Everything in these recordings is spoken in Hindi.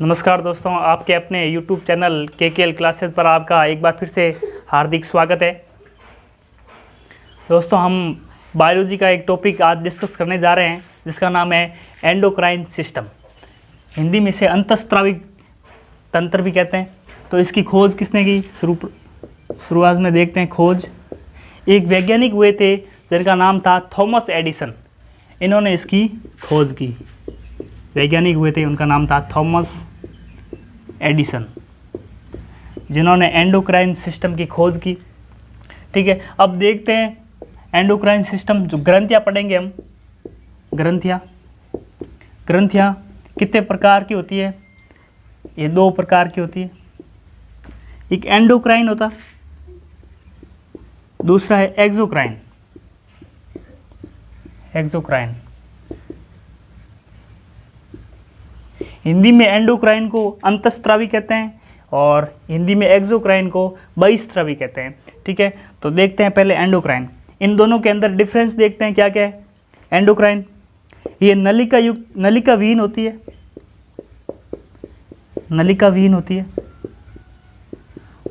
नमस्कार दोस्तों, आपके अपने YouTube चैनल KKL क्लासेस पर आपका एक बार फिर से हार्दिक स्वागत है। दोस्तों, हम बायोलॉजी का एक टॉपिक आज डिस्कस करने जा रहे हैं जिसका नाम है एंडोक्राइन सिस्टम। हिंदी में इसे अंतःस्राविक तंत्र भी कहते हैं। तो इसकी खोज किसने की? शुरुआत में देखते हैं खोज। एक वैज्ञानिक हुए थे जिनका नाम था थॉमस एडिसन। इन्होंने इसकी खोज की। वैज्ञानिक हुए थे, उनका नाम था थॉमस एडिसन, जिन्होंने एंडोक्राइन सिस्टम की खोज की। ठीक है, अब देखते हैं एंडोक्राइन सिस्टम। जो ग्रंथियाँ पढ़ेंगे हम, ग्रंथियाँ कितने प्रकार की होती है? ये दो प्रकार की होती है। एक एंडोक्राइन होता, दूसरा है एक्सोक्राइन। हिंदी में एंडोक्राइन को अंतःस्रावी कहते हैं और हिंदी में एक्सोक्राइन को बहिस्रावी कहते हैं। ठीक है, तो देखते हैं पहले एंडोक्राइन। इन दोनों के अंदर डिफरेंस देखते हैं क्या क्या है। एंडोक्राइन ये नलिकाविहीन होती है,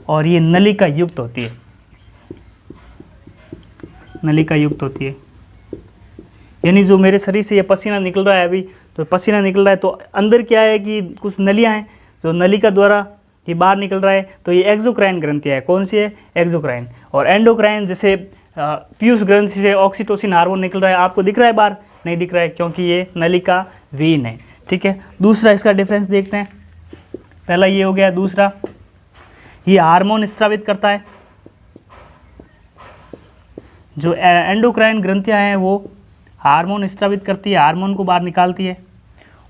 और ये नलिका युक्त होती है। यानी जो मेरे शरीर से ये पसीना निकल रहा है अभी, तो पसीना निकल रहा है तो अंदर क्या है कि कुछ नलियां हैं जो नलिका द्वारा ये बाहर निकल रहा है, तो ये एक्सोक्राइन ग्रंथियाँ है। कौन सी है? एक्सोक्राइन। और एंडोक्राइन जैसे पीयूष ग्रंथि से ऑक्सीटोसिन हार्मोन निकल रहा है, आपको दिख रहा है बाहर? नहीं दिख रहा है, क्योंकि ये नलिका विहीन है। ठीक है, दूसरा इसका डिफरेंस देखते हैं। पहला ये हो गया, दूसरा ये हार्मोन स्रावित करता है। जो एंडोक्राइन ग्रंथियाँ हैं वो हार्मोन स्रावित करती है, हार्मोन को बाहर निकालती है।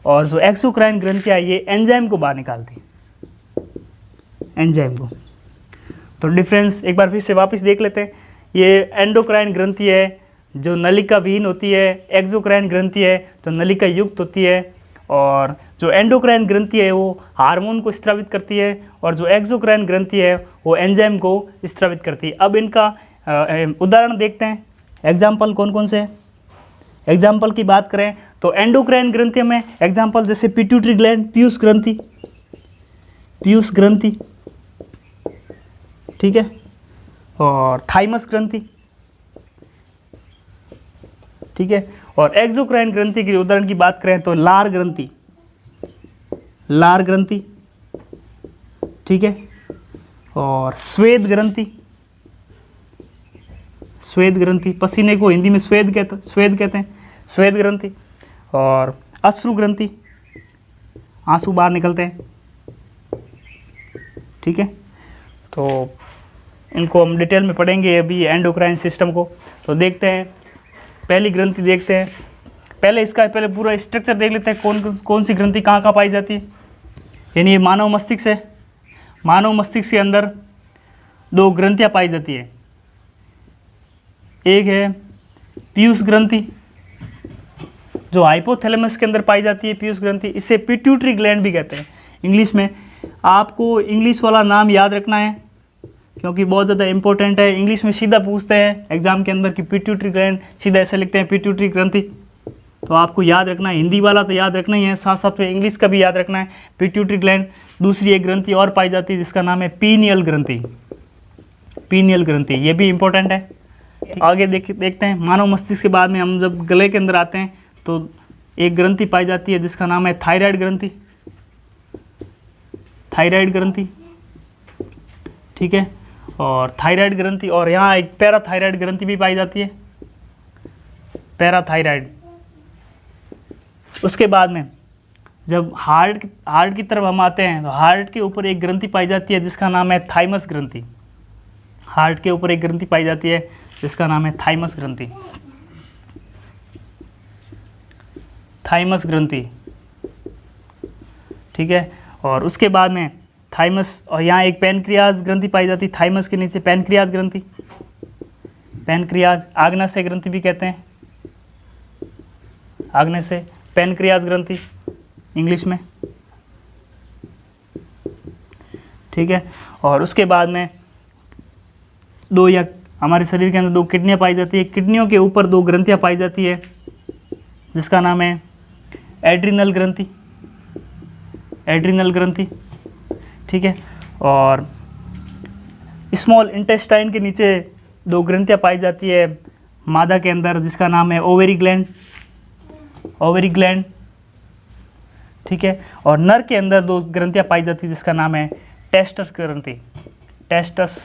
और जो एक्सोक्राइन ग्रंथियाँ ये एंजाइम को बाहर निकालती है, एंजाइम को। तो डिफरेंस एक बार फिर से वापस देख लेते हैं। ये एंडोक्राइन ग्रंथि है जो नलिका विहीन होती है, एक्सोक्राइन ग्रंथि है तो नलिका युक्त होती है। और जो एंडोक्राइन ग्रंथि है वो हार्मोन को स्रावित करती है, और जो एक्सोक्राइन ग्रंथि है वो एंजाइम को स्रावित करती है। अब इनका उदाहरण देखते हैं। एग्जाम्पल कौन कौन से हैं? एग्जाम्पल की बात करें तो एंडोक्राइन ग्रंथि में एग्जाम्पल जैसे पिट्यूटरी ग्लैंड, पीयूष ग्रंथि, ठीक है, और थाइमस ग्रंथि, ठीक है। और एक्सोक्राइन ग्रंथि के उदाहरण की बात करें तो लार ग्रंथि, ठीक है, और श्वेत ग्रंथि, पसीने को हिंदी में श्वेत कहते हैं, श्वेत ग्रंथि। और अश्रु ग्रंथि, आंसू बाहर निकलते हैं। ठीक है, तो इनको हम डिटेल में पढ़ेंगे अभी एंडोक्राइन सिस्टम को। तो देखते हैं, पहली ग्रंथि देखते हैं। पहले पूरा स्ट्रक्चर देख लेते हैं, कौन सी ग्रंथि कहाँ कहाँ पाई जाती है। यानी ये मानव मस्तिष्क है। मानव मस्तिष्क के अंदर दो ग्रंथियाँ पाई जाती है। एक है पीयूष ग्रंथि जो हाइपोथैलेमस के अंदर पाई जाती है, पीयूष ग्रंथि। इसे पिट्यूटरी ग्लैंड भी कहते हैं इंग्लिश में। आपको इंग्लिश वाला नाम याद रखना है क्योंकि बहुत ज़्यादा इंपॉर्टेंट है। इंग्लिश में सीधा पूछते हैं एग्जाम के अंदर कि पिट्यूटरी ग्लैंड, सीधा ऐसे लिखते हैं पिट्यूटरी ग्रंथि। तो आपको याद रखना है, हिंदी वाला तो याद रखना ही है, साथ साथ में इंग्लिश का भी याद रखना है। Pituitary gland. दूसरी एक ग्रंथि और पाई जाती है जिसका नाम है पीनियल ग्रंथि, ये भी इंपॉर्टेंट है। आगे देखते हैं। मानव मस्तिष्क के बाद में हम जब गले के अंदर आते हैं तो एक ग्रंथि पाई जाती है जिसका नाम है थायराइड ग्रंथि, ठीक है। और थायराइड ग्रंथि, और यहाँ एक पैराथायराइड ग्रंथि भी पाई जाती है, पैराथायराइड। उसके बाद में जब हार्ट की तरफ हम आते हैं तो हार्ट के ऊपर एक ग्रंथि पाई जाती है जिसका नाम है थाइमस ग्रंथि। हार्ट के ऊपर एक ग्रंथि पाई जाती है जिसका नाम है थाइमस ग्रंथि, ठीक है। और उसके बाद में थाइमस, और यहाँ एक पैनक्रियाज ग्रंथि पाई जाती है थाइमस के नीचे, पैनक्रियाज ग्रंथि, आग्नाशय ग्रंथि भी कहते हैं, आग्नाशय, पैनक्रियाज ग्रंथि इंग्लिश में, ठीक है। और उसके बाद में हमारे शरीर के अंदर दो किडनियाँ पाई जाती है। किडनियों के ऊपर दो ग्रंथियाँ पाई जाती है जिसका नाम है एड्रिनल ग्रंथि, एड्रिनल ग्रंथि, ठीक है। और स्मॉल इंटेस्टाइन के नीचे 2 ग्रंथियाँ पाई जाती है मादा के अंदर, जिसका नाम है ओवेरी ग्लैंड, ओवेरी ग्लैंड, ठीक है। और नर के अंदर 2 ग्रंथियाँ पाई जाती है जिसका नाम है टेस्टस ग्रंथि, टेस्टस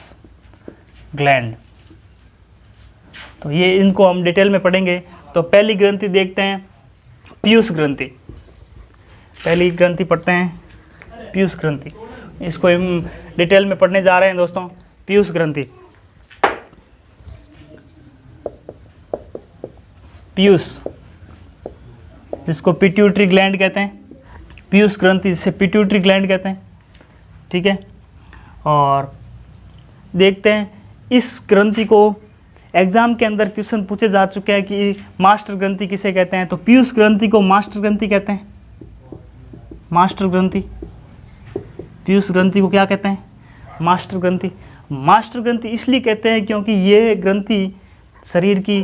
ग्लैंड। तो ये इनको हम डिटेल में पढ़ेंगे। तो पहली ग्रंथि देखते हैं, पीयूष ग्रंथि। पहली ग्रंथि पढ़ते हैं पीयूष ग्रंथि, इसको हम डिटेल में पढ़ने जा रहे हैं दोस्तों। पीयूष ग्रंथि, पीयूष जिसको पिट्यूटरी ग्लैंड कहते हैं, पीयूष ग्रंथि जिसे पिट्यूटरी ग्लैंड कहते हैं, ठीक है। और देखते हैं इस ग्रंथि को एग्जाम के अंदर क्वेश्चन पूछे जा चुके हैं कि मास्टर ग्रंथि किसे कहते हैं। तो पीयूष ग्रंथि को मास्टर ग्रंथि कहते हैं, मास्टर ग्रंथि। पीयूष ग्रंथि को क्या कहते हैं? मास्टर ग्रंथि। मास्टर ग्रंथि इसलिए कहते हैं क्योंकि ये ग्रंथि शरीर की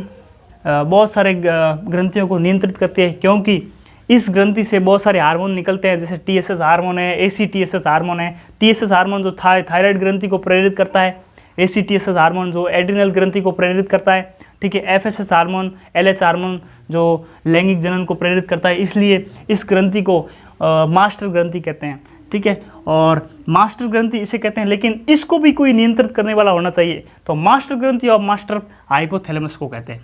बहुत सारे ग्रंथियों को नियंत्रित करती है, क्योंकि इस ग्रंथि से बहुत सारे हार्मोन निकलते हैं, जैसे टीएसएच हार्मोन है, एसीटीएसएच हार्मोन है। टीएसएच हार्मोन जो थायराइड ग्रंथि को प्रेरित करता है, एसीटीएसएच हार्मोन जो एड्रिनल ग्रंथि को प्रेरित करता है, ठीक है। एफएसएच हार्मोन, एलएच हार्मोन जो लैंगिक जनन को प्रेरित करता है, इसलिए इस ग्रंथि को मास्टर ग्रंथि कहते हैं, ठीक है। और मास्टर ग्रंथि इसे कहते हैं, लेकिन इसको भी कोई नियंत्रित करने वाला होना चाहिए। तो मास्टर ग्रंथि और मास्टर हाइपोथैलेमस को कहते हैं,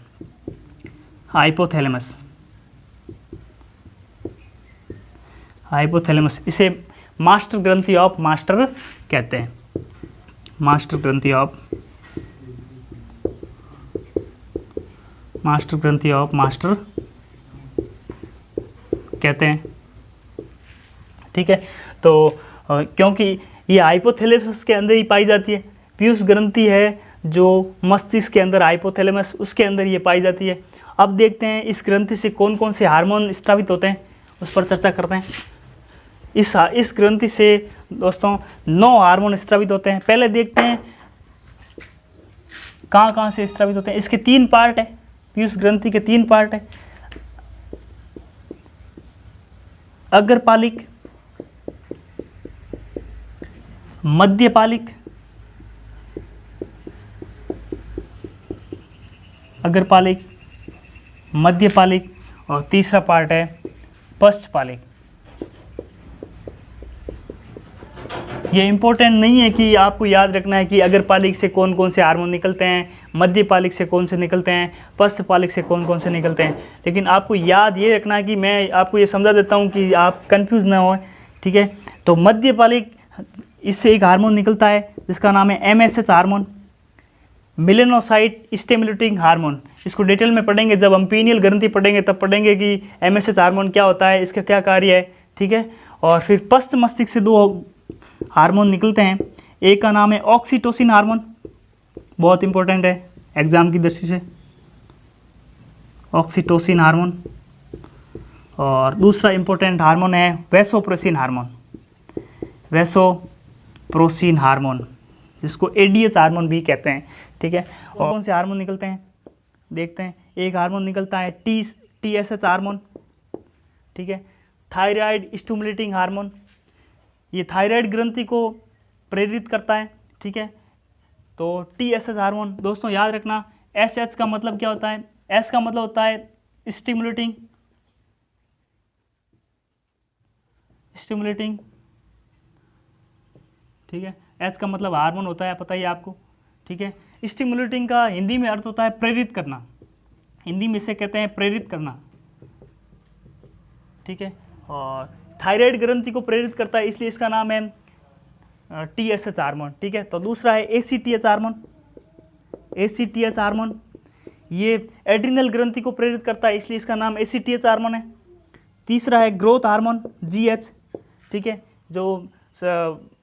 हाइपोथैलेमस, हाइपोथैलेमस, इसे मास्टर ग्रंथि ऑफ मास्टर कहते हैं, मास्टर ग्रंथि ऑफ, मास्टर ग्रंथि ऑफ मास्टर कहते हैं, ठीक है। तो क्योंकि ये हाइपोथैलेमस के अंदर ही पाई जाती है, पीयूष ग्रंथि है जो मस्तिष्क के अंदर, हाइपोथैलेमस उसके अंदर ये पाई जाती है। अब देखते हैं इस ग्रंथि से कौन कौन से हार्मोन स्रावित होते हैं, उस पर चर्चा करते हैं। इस ग्रंथि से दोस्तों 9 हार्मोन स्रावित होते हैं। पहले देखते हैं कहाँ कहाँ से स्रावित होते हैं। इसके 3 पार्ट है, पीयूष ग्रंथि के 3 पार्ट है। अग्रपालिक, मध्यपालिक, अग्रपालिक, मध्यपालिक, और तीसरा पार्ट है पश्चपालिक। ये इंपॉर्टेंट नहीं है कि आपको याद रखना है कि अग्रपालिक से कौन कौन से हार्मोन निकलते हैं, मध्यपालिक से कौन से निकलते हैं, पश्चपालिक से कौन कौन से निकलते हैं, लेकिन आपको याद ये रखना है कि मैं आपको ये समझा देता हूँ कि आप कंफ्यूज ना हो, ठीक है। तो मध्यपालिक, इससे एक हार्मोन निकलता है जिसका नाम है MSH hormone, melanocyte stimulating hormone. इसको डिटेल में पढ़ेंगे, जब हम पीनियल ग्रंथि पढ़ेंगे तब पढ़ेंगे कि एमएसएच हार्मोन क्या होता है, इसका क्या कार्य है, ठीक है। और फिर पश्च मस्तिष्क से 2 हार्मोन निकलते हैं, एक का नाम है ऑक्सीटोसिन हार्मोन, बहुत इंपॉर्टेंट है एग्जाम की दृष्टि से, ऑक्सीटोसिन हार्मोन। और दूसरा इंपॉर्टेंट हार्मोन है वैसोप्रेसिन हार्मोन, वैसोप्रेसिन हार्मोन, जिसको एडीएच हार्मोन भी कहते हैं, ठीक है। और कौन से हार्मोन निकलते हैं देखते हैं। एक हार्मोन निकलता है टीएसएच हार्मोन, ठीक है, थायराइड स्टिमुलेटिंग हार्मोन। ये थायराइड ग्रंथि को प्रेरित करता है, ठीक है। तो टीएसएच हार्मोन दोस्तों याद रखना, एसएच का मतलब क्या होता है, एस का मतलब होता है स्टिमुलेटिंग, स्टिमुलेटिंग, ठीक है। एच का मतलब हार्मोन होता है, पता ही आपको, ठीक है। स्टिमुलेटिंग का हिंदी में अर्थ होता है प्रेरित करना, हिंदी में इसे कहते हैं प्रेरित करना, ठीक है। और थायराइड ग्रंथि को प्रेरित करता है, इसलिए इसका नाम है टीएसएच हार्मोन, ठीक है। तो दूसरा है एसीटीएच हार्मोन, एसीटीएच हार्मोन, ये एड्रिनल ग्रंथि को प्रेरित करता है, इसलिए इसका नाम एसीटीएच हार्मोन है। तीसरा है ग्रोथ हार्मोन, जीएच, ठीक है, जो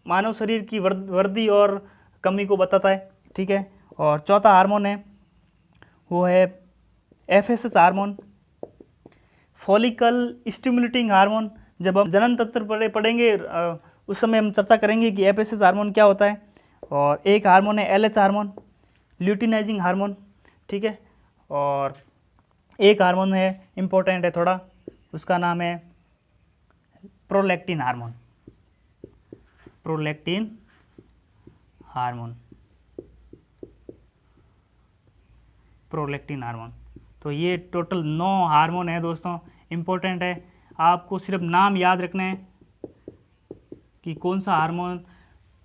मानव शरीर की वृद्धि और कमी को बताता है, ठीक है। और चौथा हार्मोन है वो है FSH hormone, follicle stimulating hormone. जब हम जनन तंत्र पढ़ेंगे उस समय हम चर्चा करेंगे कि एफएसएच हार्मोन क्या होता है। और एक हार्मोन है एलएच हार्मोन, ल्यूटिनाइजिंग हार्मोन, ठीक है। और एक हार्मोन है इम्पोर्टेंट है थोड़ा, उसका नाम है prolactin hormone, prolactin hormone, prolactin hormone. तो ये टोटल 9 हार्मोन है दोस्तों, इम्पोर्टेंट है, आपको सिर्फ नाम याद रखने हैं कि कौन सा हार्मोन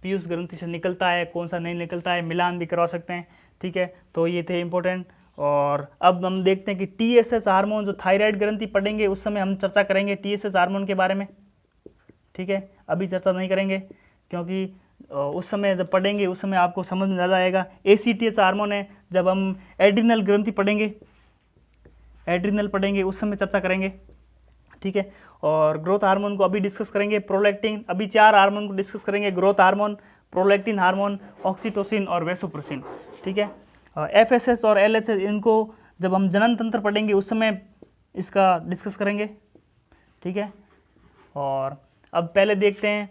पीयूष ग्रंथि से निकलता है, कौन सा नहीं निकलता है, मिलान भी करवा सकते हैं, ठीक है। तो ये थे इम्पोर्टेंट। और अब हम देखते हैं कि TSH हार्मोन, जो थायराइड ग्रंथि पढ़ेंगे उस समय हम चर्चा करेंगे TSH हार्मोन के बारे में, ठीक है। अभी चर्चा नहीं करेंगे क्योंकि उस समय जब पढ़ेंगे उस समय आपको समझ में ज़्यादा आएगा। ACTH हार्मोन है, जब हम एड्रिनल ग्रंथि पढ़ेंगे, एड्रिनल पढ़ेंगे उस समय चर्चा करेंगे, ठीक है। और ग्रोथ हार्मोन को अभी डिस्कस करेंगे। प्रोलैक्टिन, अभी 4 हार्मोन को डिस्कस करेंगे, growth hormone, prolactin hormone, oxytocin और वेसोप्रेसिन, ठीक है। FSH और LHH इनको जब हम जनन तंत्र पढ़ेंगे उस समय इसका डिस्कस करेंगे, ठीक है। और अब पहले देखते हैं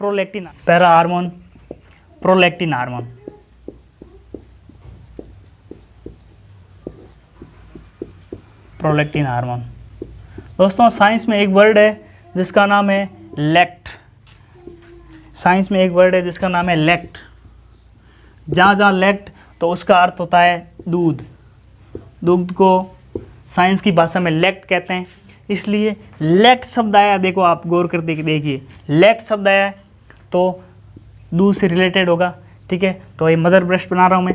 प्रोलैक्टिन, पहला hormone prolactin hormone. Prolactin hormone दोस्तों, साइंस में एक वर्ड है जिसका नाम है लैक्ट, साइंस में एक वर्ड है जिसका नाम है लैक्ट। जहाँ जहाँ लैक्ट तो उसका अर्थ होता है दूध, दूध को साइंस की भाषा में लैक्ट कहते हैं। इसलिए लैक्ट शब्द आया, देखो आप गौर करके देखिए, लैक्ट शब्द आया तो दूध से रिलेटेड होगा, ठीक है। तो ये मदर ब्रेस्ट बना रहा हूँ मैं।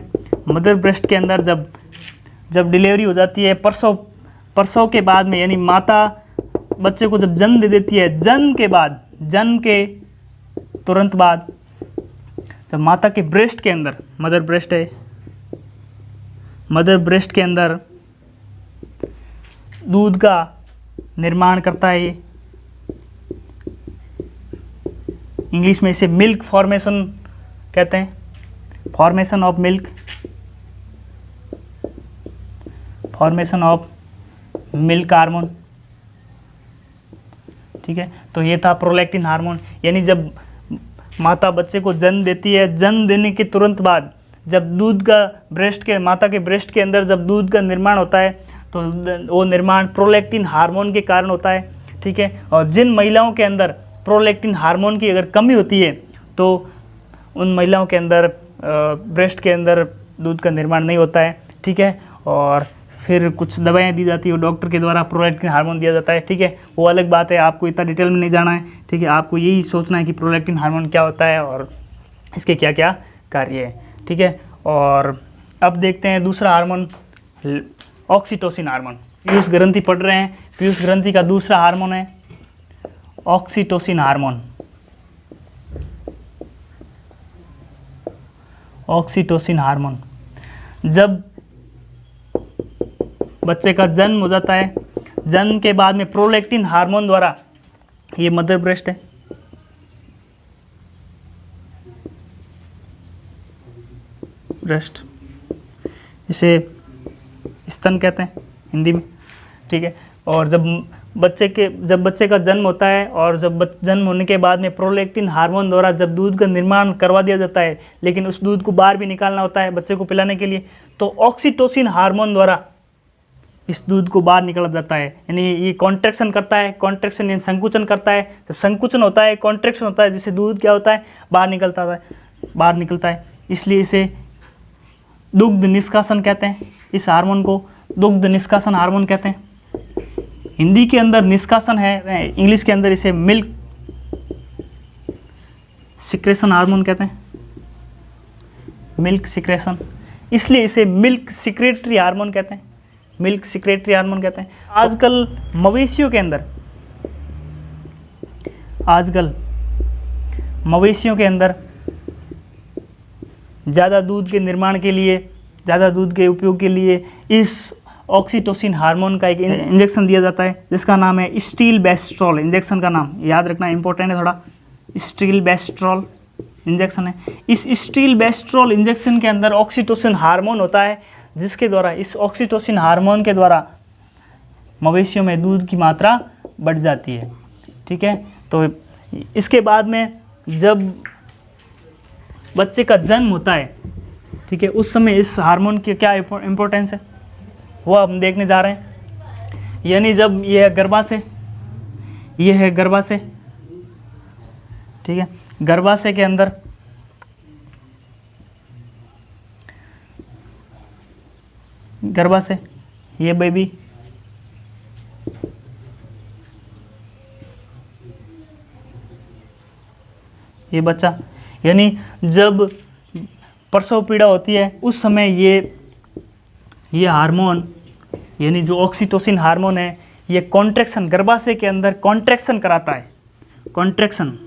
मदर ब्रेस्ट के अंदर जब डिलीवरी हो जाती है, प्रसव के बाद में, यानी माता बच्चे को जब जन्म दे देती है, जन्म के तुरंत बाद जब माता के ब्रेस्ट के अंदर, मदर ब्रेस्ट है, मदर ब्रेस्ट के अंदर दूध का निर्माण करता है। ये इंग्लिश में इसे मिल्क फॉर्मेशन कहते हैं, formation of milk, formation of milk hormone, ठीक है। तो ये था प्रोलैक्टिन हार्मोन, यानी जब माता बच्चे को जन्म देती है, जन्म देने के तुरंत बाद जब दूध का माता के ब्रेस्ट के अंदर जब दूध का निर्माण होता है तो वो निर्माण प्रोलैक्टिन हार्मोन के कारण होता है, ठीक है। और जिन महिलाओं के अंदर प्रोलैक्टिन हार्मोन की अगर कमी होती है तो उन महिलाओं के अंदर ब्रेस्ट के अंदर दूध का निर्माण नहीं होता है, ठीक है। और फिर कुछ दवाएं दी जाती है डॉक्टर के द्वारा, प्रोलैक्टिन हार्मोन दिया जाता है, ठीक है। वो अलग बात है, आपको इतना डिटेल में नहीं जाना है, ठीक है। आपको यही सोचना है कि प्रोलैक्टिन हार्मोन क्या होता है और इसके क्या क्या कार्य है, ठीक है। और अब देखते हैं दूसरा हार्मोन, ऑक्सीटोसिन हार्मोन। पीयूष ग्रंथि पढ़ रहे हैं, पीयूष ग्रंथि का दूसरा हार्मोन है ऑक्सीटोसिन हार्मोन। ऑक्सीटोसिन हार्मोन, जब बच्चे का जन्म हो जाता है, जन्म के बाद में प्रोलैक्टिन हार्मोन द्वारा, ये मदर ब्रेस्ट है, ब्रेस्ट, इसे स्तन कहते हैं हिंदी में, ठीक है। और जब बच्चे का जन्म होता है और जब जन्म होने के बाद में प्रोलैक्टिन हार्मोन द्वारा जब दूध का निर्माण करवा दिया जाता है, लेकिन उस दूध को बाहर भी निकालना होता है बच्चे को पिलाने के लिए, तो ऑक्सीटोसिन हार्मोन द्वारा इस दूध को बाहर निकाला जाता है। यानी ये कॉन्ट्रैक्शन करता है, कॉन्ट्रैक्शन यानी संकुचन करता है, जब संकुचन होता है, कॉन्ट्रैक्शन होता है, जिससे दूध क्या होता है, बाहर निकलता है। इसलिए इसे दुग्ध निष्कासन कहते हैं, इस हार्मोन को दुग्ध निष्कासन हार्मोन कहते हैं। हिंदी के अंदर निष्कासन है, इंग्लिश के अंदर इसे मिल्क सिक्रेशन हार्मोन कहते हैं, मिल्क सिक्रेशन, इसलिए इसे मिल्क सिक्रेटरी हार्मोन कहते हैं, मिल्क सिक्रेटरी हार्मोन कहते हैं। आजकल मवेशियों के अंदर ज़्यादा दूध के निर्माण के लिए, ज़्यादा दूध के उपयोग के लिए इस ऑक्सीटोसिन हार्मोन का एक इंजेक्शन दिया जाता है जिसका नाम है स्टिलबेस्ट्रॉल। इंजेक्शन का नाम याद रखना इंपॉर्टेंट है थोड़ा, स्टिलबेस्ट्रॉल इंजेक्शन है। इस स्टिलबेस्ट्रॉल इंजेक्शन के अंदर ऑक्सीटोसिन हार्मोन होता है, जिसके द्वारा, इस ऑक्सीटोसिन हार्मोन के द्वारा मवेशियों में दूध की मात्रा बढ़ जाती है, ठीक है। तो इसके बाद में जब बच्चे का जन्म होता है, ठीक है, उस समय इस हार्मोन की क्या इम्पोर्टेंस है वो हम देखने जा रहे हैं। यानी जब ये है गर्भाशय, ठीक है, गर्भाशय के अंदर गर्भाशय, ये बेबी, ये बच्चा, यानी जब प्रसव पीड़ा होती है उस समय ये हार्मोन यानी जो ऑक्सीटोसिन हार्मोन है ये कॉन्ट्रैक्शन, गर्भाशय के अंदर कॉन्ट्रैक्शन कराता है। कॉन्ट्रैक्शन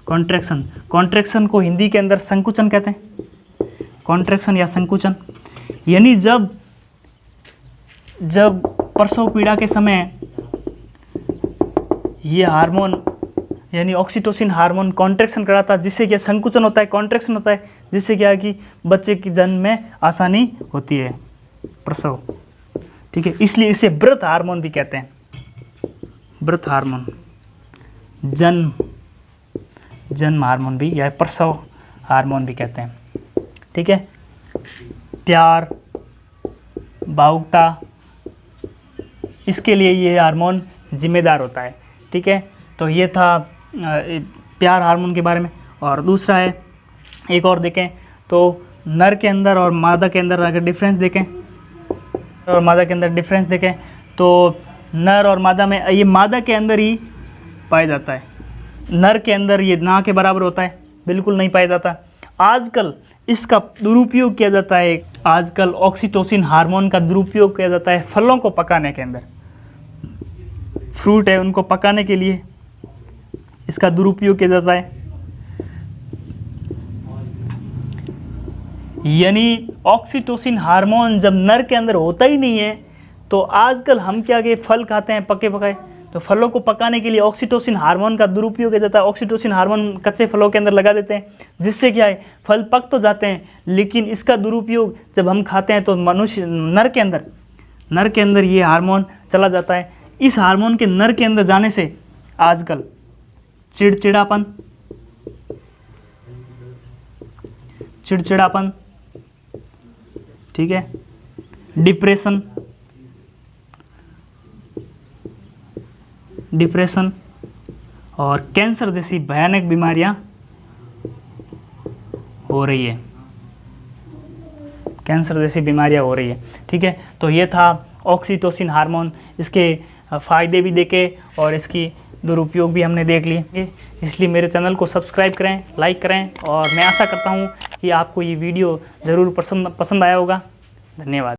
कॉन्ट्रैक्शन को हिंदी के अंदर संकुचन कहते हैं, कॉन्ट्रैक्शन या संकुचन। यानी जब प्रसव पीड़ा के समय ये हार्मोन यानी ऑक्सीटोसिन हार्मोन कॉन्ट्रैक्शन कराता है, जिससे क्या संकुचन होता है, कॉन्ट्रैक्शन होता है, जिससे क्या है कि बच्चे की जन्म में आसानी होती है, प्रसव। ठीक है, इसलिए इसे बर्थ हार्मोन भी कहते हैं, बर्थ हार्मोन, जन्म हार्मोन भी या प्रसव हार्मोन भी कहते हैं। ठीक है, प्यार, भावुकता, इसके लिए ये हार्मोन जिम्मेदार होता है। ठीक है, तो ये था प्यार हार्मोन के बारे में। और दूसरा है, एक और देखें तो नर के अंदर और मादा के अंदर अगर डिफरेंस देखें और मादा के अंदर डिफरेंस देखें तो नर और मादा में ये मादा के अंदर ही पाया जाता है, नर के अंदर ये ना के बराबर होता है, बिल्कुल नहीं पाया जाता। आजकल इसका दुरुपयोग किया जाता है, आजकल ऑक्सीटोसिन हार्मोन का दुरुपयोग किया जाता है फलों को पकाने के अंदर, फ्रूट है उनको पकाने के लिए इसका दुरुपयोग किया जाता है। यानी ऑक्सीटोसिन हार्मोन जब नर के अंदर होता ही नहीं है तो आजकल हम क्या के फल खाते हैं पके पकाए, तो फलों को पकाने के लिए ऑक्सीटोसिन हार्मोन का दुरुपयोग किया जाता है। ऑक्सीटोसिन हार्मोन कच्चे फलों के अंदर लगा देते हैं, जिससे क्या है फल पक तो जाते हैं, लेकिन इसका दुरुपयोग जब हम खाते हैं तो मनुष्य नर के अंदर ये हार्मोन चला जाता है। इस हार्मोन के नर के अंदर जाने से आजकल चिड़चिड़ापन, ठीक है, डिप्रेशन और कैंसर जैसी भयानक बीमारियां हो रही है, ठीक है। तो ये था ऑक्सीटोसिन हार्मोन, इसके फ़ायदे भी देखे और इसकी दुरुपयोग भी हमने देख लिए। इसलिए मेरे चैनल को सब्सक्राइब करें, लाइक करें और मैं आशा करता हूँ कि आपको ये वीडियो ज़रूर पसंद आया होगा। धन्यवाद।